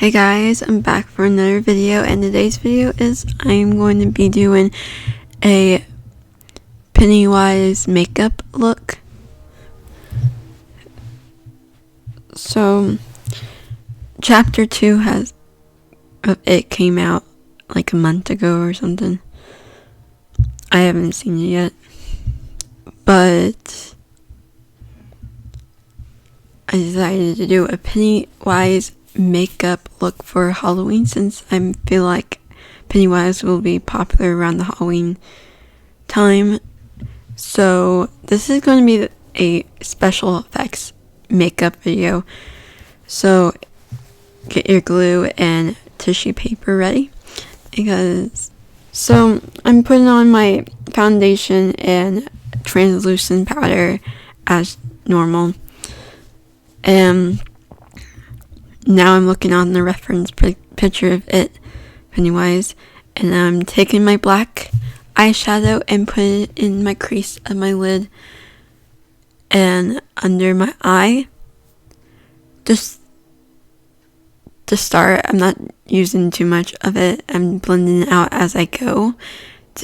Hey guys, I'm back for another video, and today's video is I'm going to be doing a Pennywise makeup look. So, chapter 2 of it came out like a month ago or something. I haven't seen it yet, but I decided to do a Pennywise makeup look for Halloween, since I feel like Pennywise will be popular around the Halloween time. So this is going to be a special effects makeup video. So get your glue and tissue paper ready, so I'm putting on my foundation and translucent powder as normal, and now I'm looking on the reference picture of it, Pennywise, and I'm taking my black eyeshadow and putting it in my crease of my lid and under my eye. Just to start, I'm not using too much of it. I'm blending it out as I go,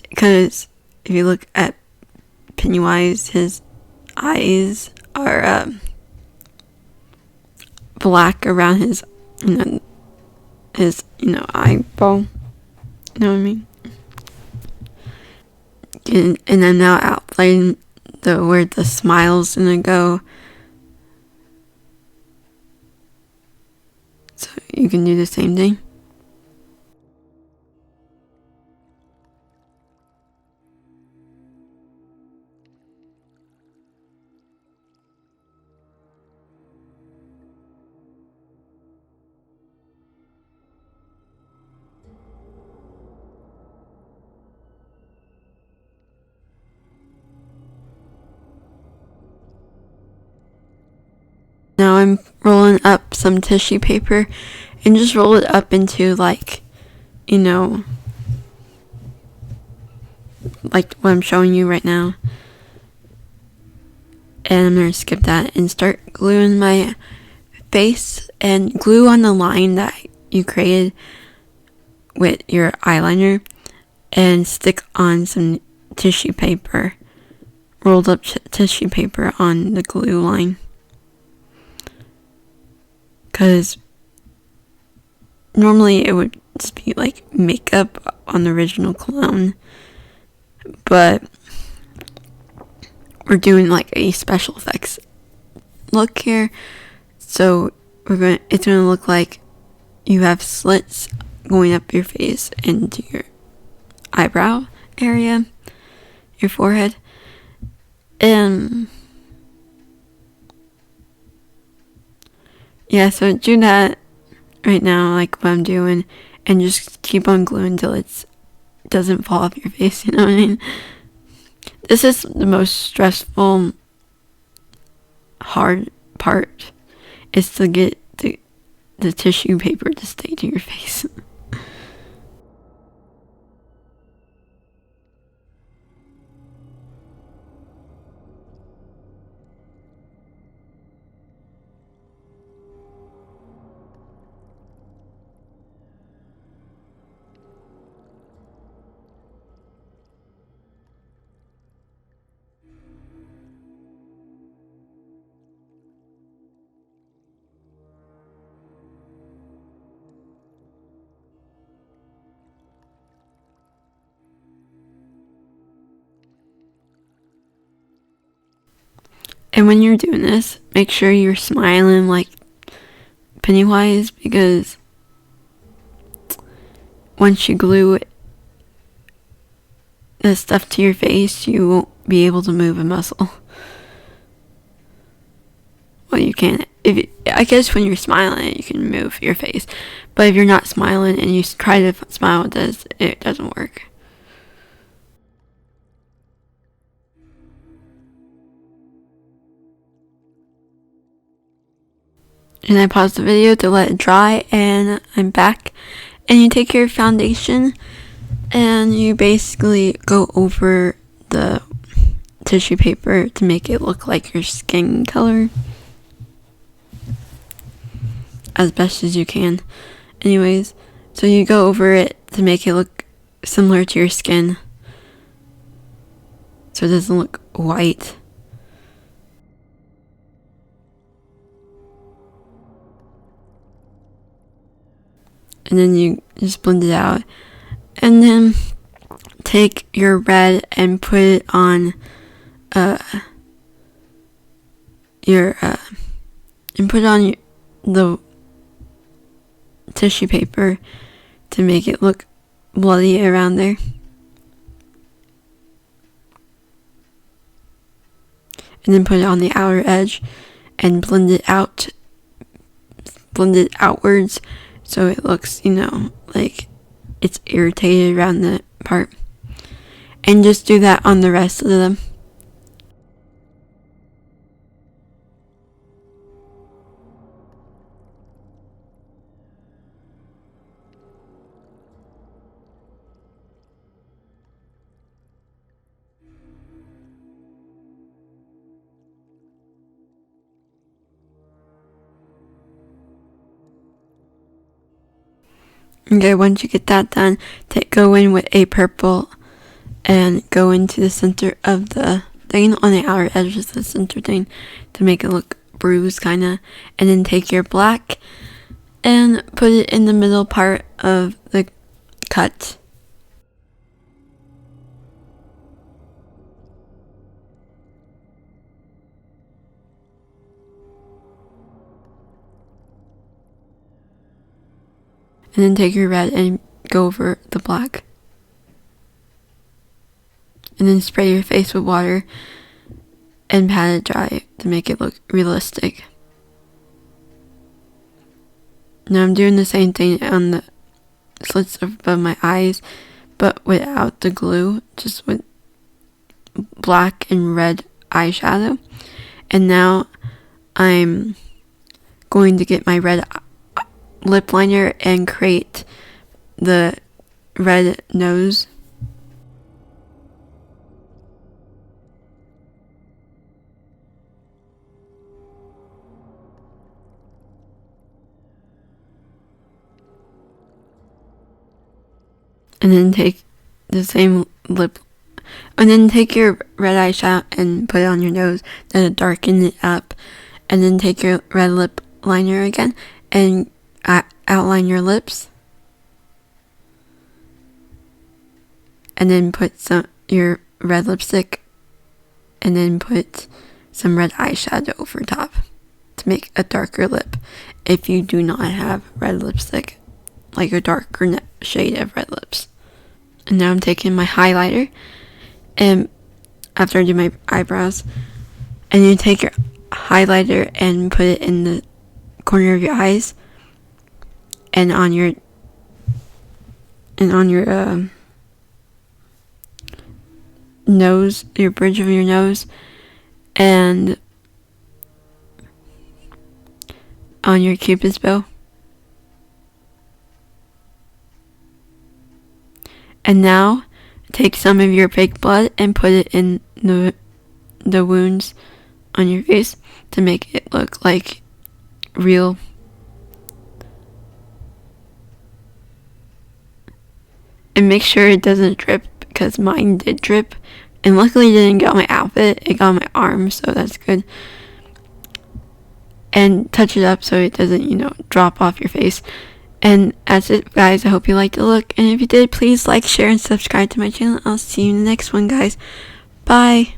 because if you look at Pennywise, his eyes are black around his eyeball. You know what I mean? And I'm now outlining where the smile's gonna go. So you can do the same thing. Now I'm rolling up some tissue paper and just roll it up into like what I'm showing you right now. And I'm going to skip that and start gluing my face, and glue on the line that you created with your eyeliner, and stick on some tissue paper, rolled up tissue paper on the glue line. Because normally it would just be like makeup on the original clone, but we're doing like a special effects look here. So it's gonna look like you have slits going up your face into your eyebrow area, your forehead, and yeah, so do that right now, like what I'm doing, and just keep on gluing until it doesn't fall off your face, you know what I mean? This is the most stressful, hard part, is to get the tissue paper to stay to your face. And when you're doing this, make sure you're smiling like Pennywise, because once you glue the stuff to your face, you won't be able to move a muscle. Well, you can't. I guess when you're smiling, you can move your face. But if you're not smiling and you try to smile, it doesn't work. And I paused the video to let it dry, and I'm back. And you take your foundation and you basically go over the tissue paper to make it look like your skin color as best as you can. Anyways, so you go over it to make it look similar to your skin, so it doesn't look white. And then you just blend it out, and then take your red and put it on the tissue paper to make it look bloody around there. And then put it on the outer edge and blend it outwards so it looks, like it's irritated around the part. And just do that on the rest of them. Okay, once you get that done, go in with a purple and go into the center of the thing, on the outer edge of the center thing, to make it look bruised kinda. And then take your black and put it in the middle part of the cut. And then take your red and go over the black. And then spray your face with water and pat it dry to make it look realistic. Now I'm doing the same thing on the slits above my eyes, but without the glue, just with black and red eyeshadow. And now I'm going to get my red lip liner and create the red nose. And then take the same lip, and then take your red eyeshadow and put it on your nose, then darken it up, and then take your red lip liner again and outline your lips, and then put your red lipstick, and then put some red eyeshadow over top to make a darker lip if you do not have red lipstick, like a darker shade of red lips. And now I'm taking my highlighter, and after I do my eyebrows, and you take your highlighter and put it in the corner of your eyes and on your nose, your bridge of your nose, and on your cupid's bow. And now take some of your fake blood and put it in the wounds on your face to make it look like real. And make sure it doesn't drip, because mine did drip. And luckily it didn't get on my outfit, it got on my arm, so that's good. And touch it up so it doesn't, drop off your face. And that's it, guys. I hope you liked the look. And if you did, please like, share, and subscribe to my channel. I'll see you in the next one, guys. Bye.